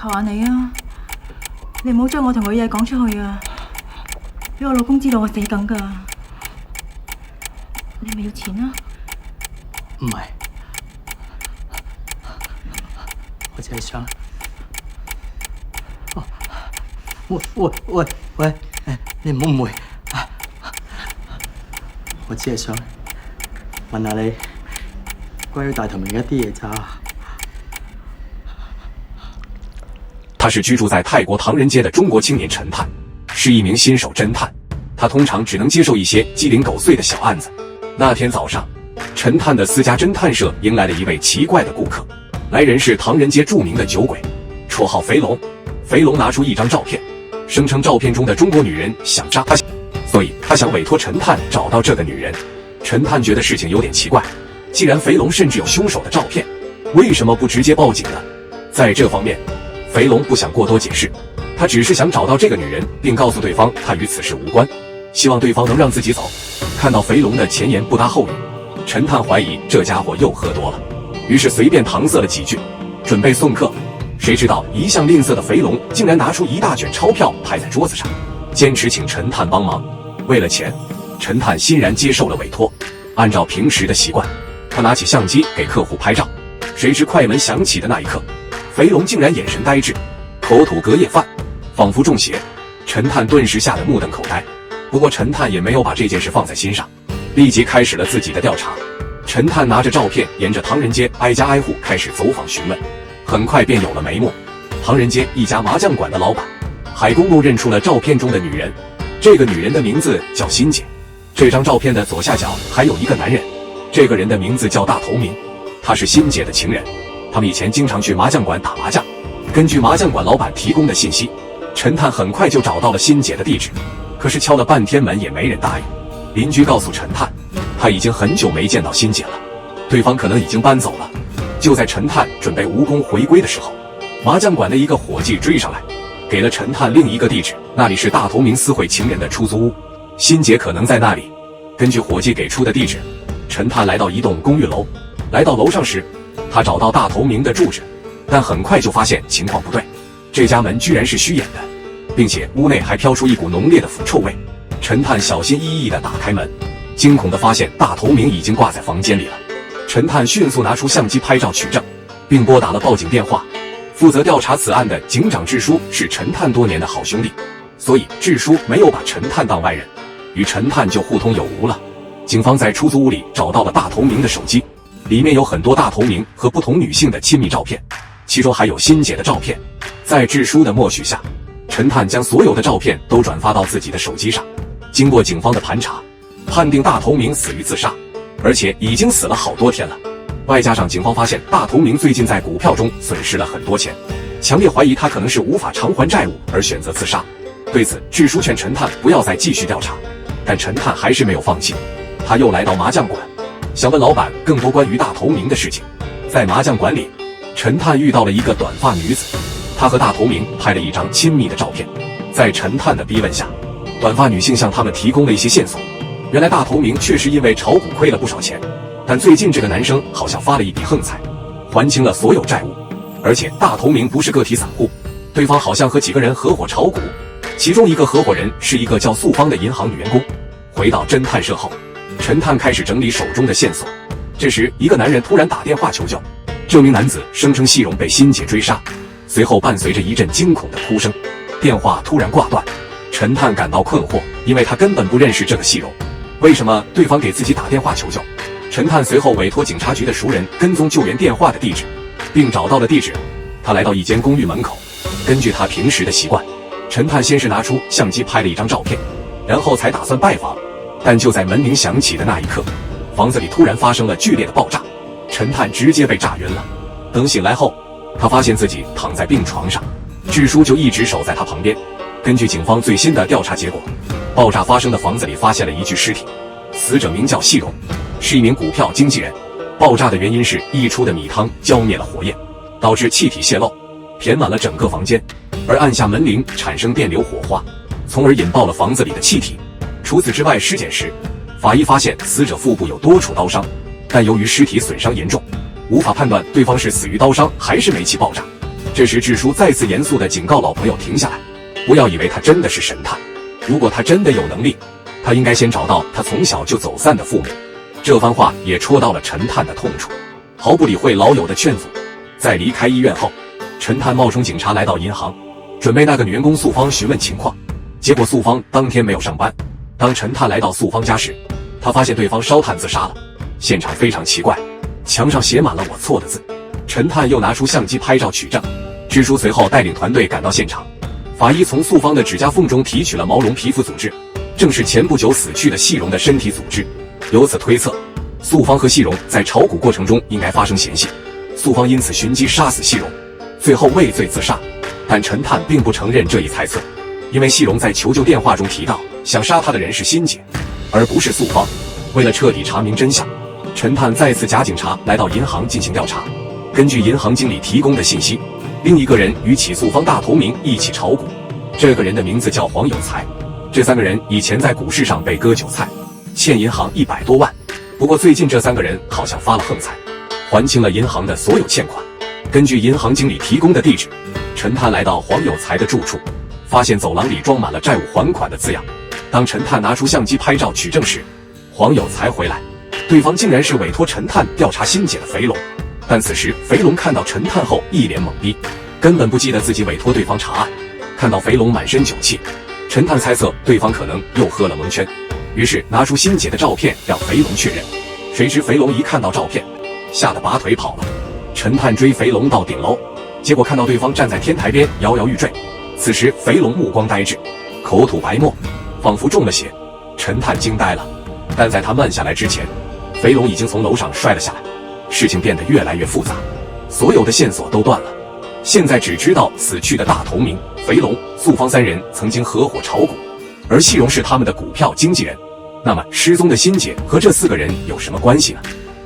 求下你啊，你唔好將我同佢嘢講出去啊，俾我老公知道我死緊噶。你係咪要錢啊？唔係，我只係想，喂，你唔好誤會，我只係想問下你關於大頭明一啲嘢咋。他是居住在泰国唐人街的中国青年陈探，是一名新手侦探。他通常只能接受一些鸡零狗碎的小案子。那天早上，陈探的私家侦探社迎来了一位奇怪的顾客。来人是唐人街著名的酒鬼，绰号肥龙。肥龙拿出一张照片，声称照片中的中国女人想杀他，所以他想委托陈探找到这个女人。陈探觉得事情有点奇怪，既然肥龙甚至有凶手的照片，为什么不直接报警呢？在这方面，肥龙不想过多解释，他只是想找到这个女人，并告诉对方他与此事无关，希望对方能让自己走。看到肥龙的前言不搭后语，陈探怀疑这家伙又喝多了，于是随便搪塞了几句，准备送客。谁知道一向吝啬的肥龙竟然拿出一大卷钞票拍在桌子上，坚持请陈探帮忙。为了钱，陈探欣然接受了委托。按照平时的习惯，他拿起相机给客户拍照。谁知快门响起的那一刻，肥龙竟然眼神呆滞，口吐隔夜饭，仿佛中邪。陈探顿时吓得目瞪口呆。不过陈探也没有把这件事放在心上，立即开始了自己的调查。陈探拿着照片沿着唐人街挨家挨户开始走访询问，很快便有了眉目。唐人街一家麻将馆的老板海公公认出了照片中的女人，这个女人的名字叫欣姐。这张照片的左下角还有一个男人，这个人的名字叫大头明，他是欣姐的情人。他们以前经常去麻将馆打麻将。根据麻将馆老板提供的信息，陈探很快就找到了欣姐的地址。可是敲了半天门也没人答应。邻居告诉陈探，他已经很久没见到欣姐了，对方可能已经搬走了。就在陈探准备无功回归的时候，麻将馆的一个伙计追上来，给了陈探另一个地址，那里是大头明私会情人的出租屋，欣姐可能在那里。根据伙计给出的地址，陈探来到一栋公寓楼。来到楼上时，他找到大头明的住址，但很快就发现情况不对，这家门居然是虚掩的，并且屋内还飘出一股浓烈的腐臭味。陈探小心翼翼地打开门，惊恐地发现大头明已经挂在房间里了。陈探迅速拿出相机拍照取证，并拨打了报警电话。负责调查此案的警长智叔是陈探多年的好兄弟，所以智叔没有把陈探当外人，与陈探就互通有无了。警方在出租屋里找到了大头明的手机，里面有很多大头明和不同女性的亲密照片，其中还有欣姐的照片。在智叔的默许下，陈探将所有的照片都转发到自己的手机上。经过警方的盘查，判定大头明死于自杀，而且已经死了好多天了。外加上警方发现大头明最近在股票中损失了很多钱，强烈怀疑他可能是无法偿还债务而选择自杀。对此，智叔劝陈探不要再继续调查，但陈探还是没有放弃。他又来到麻将馆，想问老板更多关于大头明的事情。在麻将馆里，陈探遇到了一个短发女子，她和大头明拍了一张亲密的照片。在陈探的逼问下，短发女性向他们提供了一些线索。原来大头明确实因为炒股亏了不少钱，但最近这个男生好像发了一笔横财，还清了所有债务。而且大头明不是个体散户，对方好像和几个人合伙炒股，其中一个合伙人是一个叫素芳的银行女员工。回到侦探社后，陈探开始整理手中的线索。这时一个男人突然打电话求救，这名男子声称细荣被欣姐追杀，随后伴随着一阵惊恐的哭声，电话突然挂断。陈探感到困惑，因为他根本不认识这个细荣，为什么对方给自己打电话求救？陈探随后委托警察局的熟人跟踪救援电话的地址，并找到了地址。他来到一间公寓门口，根据他平时的习惯，陈探先是拿出相机拍了一张照片，然后才打算拜访。但就在门铃响起的那一刻，房子里突然发生了剧烈的爆炸，陈探直接被炸晕了。等醒来后，他发现自己躺在病床上，智叔就一直守在他旁边。根据警方最新的调查结果，爆炸发生的房子里发现了一具尸体，死者名叫细荣，是一名股票经纪人。爆炸的原因是溢出的米汤浇灭了火焰，导致气体泄漏，填满了整个房间，而按下门铃产生电流火花，从而引爆了房子里的气体。除此之外，尸检时法医发现死者腹部有多处刀伤，但由于尸体损伤严重，无法判断对方是死于刀伤还是煤气爆炸。这这时智叔再次严肃地警告老朋友停下来，不要以为他真的是神探，如果他真的有能力，他应该先找到他从小就走散的父母。这番话也戳到了陈探的痛处，毫不理会老友的劝阻。在离开医院后，陈探冒充警察来到银行，准备那个女员工素芳询问情况。结果素芳当天没有上班。当陈探来到素芳家时，他发现对方烧炭自杀了，现场非常奇怪，墙上写满了我错的字。陈探又拿出相机拍照取证。支书随后带领团队赶到现场，法医从素芳的指甲缝中提取了毛绒皮肤组织，正是前不久死去的细荣的身体组织。由此推测，素芳和细荣在炒股过程中应该发生嫌隙，素芳因此寻机杀死细荣，最后畏罪自杀。但陈探并不承认这一猜测，因为细荣在求救电话中提到，想杀他的人是欣姐，而不是素芳。为了彻底查明真相，陈探再次假警察来到银行进行调查。根据银行经理提供的信息，另一个人与起素芳大头名一起炒股，这个人的名字叫黄有才。这3个人以前在股市上被割韭菜，欠银行100多万。不过最近这3个人好像发了横财，还清了银行的所有欠款。根据银行经理提供的地址，陈探来到黄有才的住处，发现走廊里装满了债务还款的字样。当陈探拿出相机拍照取证时，黄有才回来，对方竟然是委托陈探调查欣姐的肥龙。但此时肥龙看到陈探后一脸懵逼，根本不记得自己委托对方查案。看到肥龙满身酒气，陈探猜测对方可能又喝了蒙圈，于是拿出欣姐的照片让肥龙确认。谁知肥龙一看到照片，吓得拔腿跑了。陈探追肥龙到顶楼，结果看到对方站在天台边摇摇欲坠。此时肥龙目光呆滞，口吐白沫，仿佛中了邪。陈探惊呆了，但在他慢下来之前，肥龙已经从楼上摔了下来。事情变得越来越复杂，所有的线索都断了。现在只知道死去的大头名肥龙、素芳3人曾经合伙炒股，而细荣是他们的股票经纪人。那么失踪的欣姐和这4个人有什么关系呢？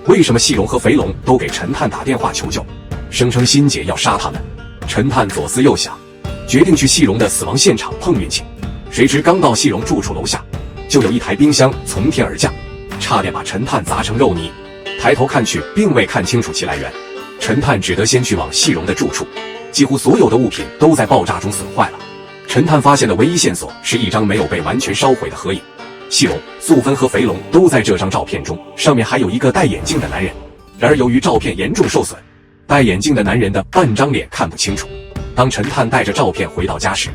为什么细荣和肥龙都给陈探打电话求救，声称欣姐要杀他们？陈探左思右想，决定去细荣的死亡现场碰运气。谁知刚到细荣住处楼下，就有一台冰箱从天而降，差点把陈探砸成肉泥。抬头看去，并未看清楚其来源，陈探只得先去往细荣的住处。几乎所有的物品都在爆炸中损坏了。陈探发现的唯一线索是一张没有被完全烧毁的合影，细荣、素芬和肥龙都在这张照片中，上面还有一个戴眼镜的男人。然而由于照片严重受损，戴眼镜的男人的半张脸看不清楚。当陈探带着照片回到家时，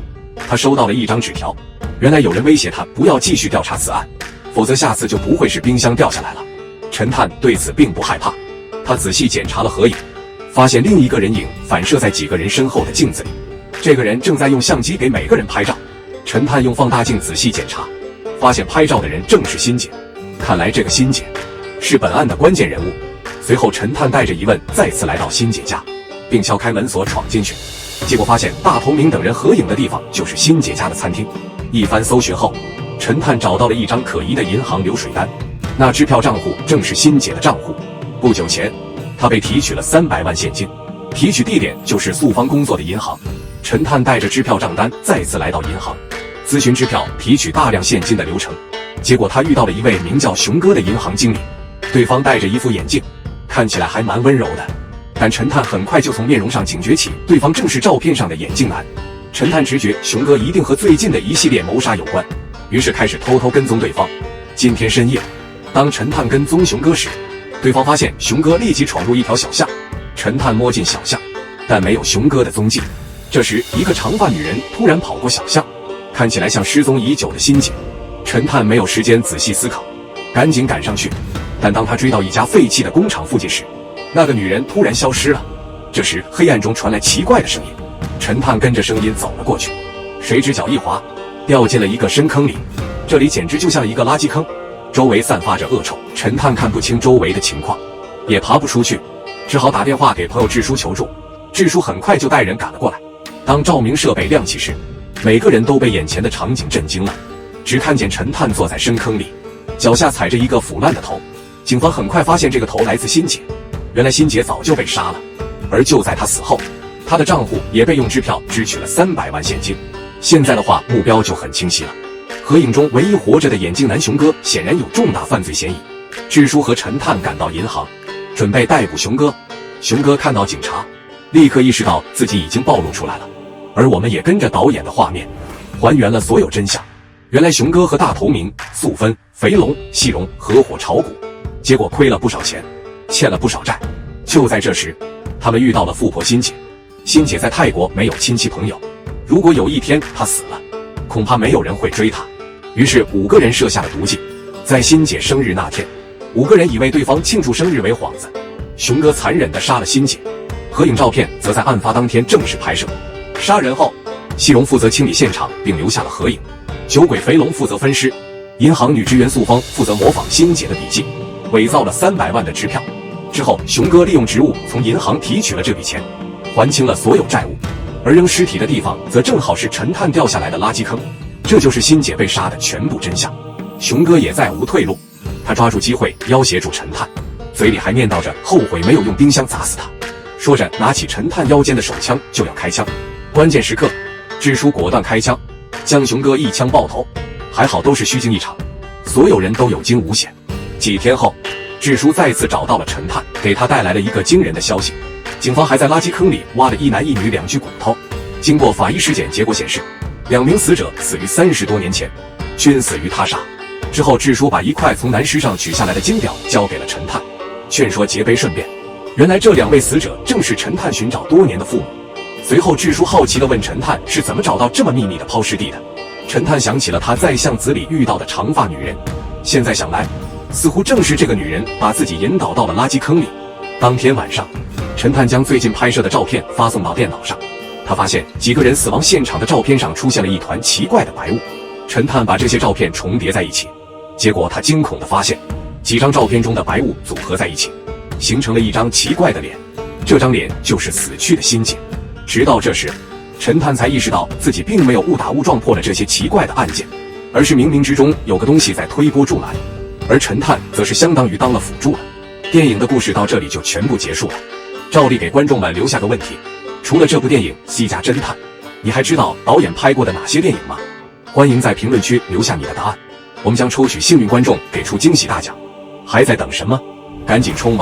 他收到了一张纸条，原来有人威胁他不要继续调查此案，否则下次就不会是冰箱掉下来了。陈探对此并不害怕，他仔细检查了合影，发现另一个人影反射在几个人身后的镜子里，这个人正在用相机给每个人拍照。陈探用放大镜仔细检查，发现拍照的人正是欣姐，看来这个欣姐是本案的关键人物。随后陈探带着疑问再次来到欣姐家，并敲开门锁闯进去，结果发现大头明等人合影的地方就是欣姐家的餐厅。一番搜寻后，陈探找到了一张可疑的银行流水单，那支票账户正是欣姐的账户。不久前，他被提取了300万现金，提取地点就是素芳工作的银行。陈探带着支票账单再次来到银行，咨询支票提取大量现金的流程。结果他遇到了一位名叫熊哥的银行经理，对方戴着一副眼镜，看起来还蛮温柔的。但陈探很快就从面容上警觉起，对方正是照片上的眼镜男。陈探直觉熊哥一定和最近的一系列谋杀有关，于是开始偷偷跟踪对方。今天深夜，当陈探跟踪熊哥时，对方发现熊哥立即闯入一条小巷。陈探摸进小巷，但没有熊哥的踪迹。这时，一个长发女人突然跑过小巷，看起来像失踪已久的欣姐。陈探没有时间仔细思考，赶紧赶上去。但当他追到一家废弃的工厂附近时，那个女人突然消失了。这时，黑暗中传来奇怪的声音，陈探跟着声音走了过去，谁知脚一滑，掉进了一个深坑里。这里简直就像一个垃圾坑，周围散发着恶臭。陈探看不清周围的情况，也爬不出去，只好打电话给朋友智叔求助。智叔很快就带人赶了过来。当照明设备亮起时，每个人都被眼前的场景震惊了。只看见陈探坐在深坑里，脚下踩着一个腐烂的头。警方很快发现这个头来自欣姐，原来欣姐早就被杀了，而就在她死后，她的账户也被用支票支取了300万现金。现在的话，目标就很清晰了。合影中唯一活着的眼镜男熊哥显然有重大犯罪嫌疑。智叔和陈探赶到银行，准备逮捕熊哥。熊哥看到警察，立刻意识到自己已经暴露出来了，而我们也跟着导演的画面，还原了所有真相。原来熊哥和大头明、素芬、肥龙、细荣合伙炒股，结果亏了不少钱，欠了不少债。就在这时，他们遇到了富婆欣姐。欣姐在泰国没有亲戚朋友，如果有一天她死了，恐怕没有人会追她。于是5个人设下了毒计，在欣姐生日那天，5个人以为对方庆祝生日为幌子，熊哥残忍地杀了欣姐。合影照片则在案发当天正式拍摄。杀人后，细荣负责清理现场并留下了合影，酒鬼肥龙负责分尸，银行女职员素芳负责模仿欣姐的笔记，伪造了300万的支票。之后，熊哥利用职务从银行提取了这笔钱，还清了所有债务，而扔尸体的地方则正好是陈探掉下来的垃圾坑。这就是欣姐被杀的全部真相。熊哥也再无退路，他抓住机会要挟住陈探，嘴里还念叨着后悔没有用冰箱砸死他，说着拿起陈探腰间的手枪就要开枪。关键时刻，智叔果断开枪，将熊哥一枪爆头。还好都是虚惊一场，所有人都有惊无险。几天后，智叔再次找到了陈探，给他带来了一个惊人的消息：警方还在垃圾坑里挖了一男一女2具骨头。经过法医尸检结果显示，2名死者死于30多年前，均死于他杀。之后，智叔把一块从男尸上取下来的金表交给了陈探，劝说结碑顺变。原来这2位死者正是陈探寻找多年的父母。随后，智叔好奇地问陈探是怎么找到这么秘密的抛尸地的。陈探想起了他在巷子里遇到的长发女人，现在想来，似乎正是这个女人把自己引导到了垃圾坑里。当天晚上，陈探将最近拍摄的照片发送到电脑上，他发现几个人死亡现场的照片上出现了一团奇怪的白雾。陈探把这些照片重叠在一起，结果他惊恐地发现，几张照片中的白雾组合在一起，形成了一张奇怪的脸。这张脸就是死去的欣姐。直到这时，陈探才意识到自己并没有误打误撞破了这些奇怪的案件，而是冥冥之中有个东西在推波助澜，而陈探则是相当于当了辅助了。电影的故事到这里就全部结束了。照例给观众们留下个问题：除了这部电影《西家侦探》，你还知道导演拍过的哪些电影吗？欢迎在评论区留下你的答案，我们将抽取幸运观众给出惊喜大奖。还在等什么？赶紧冲吧！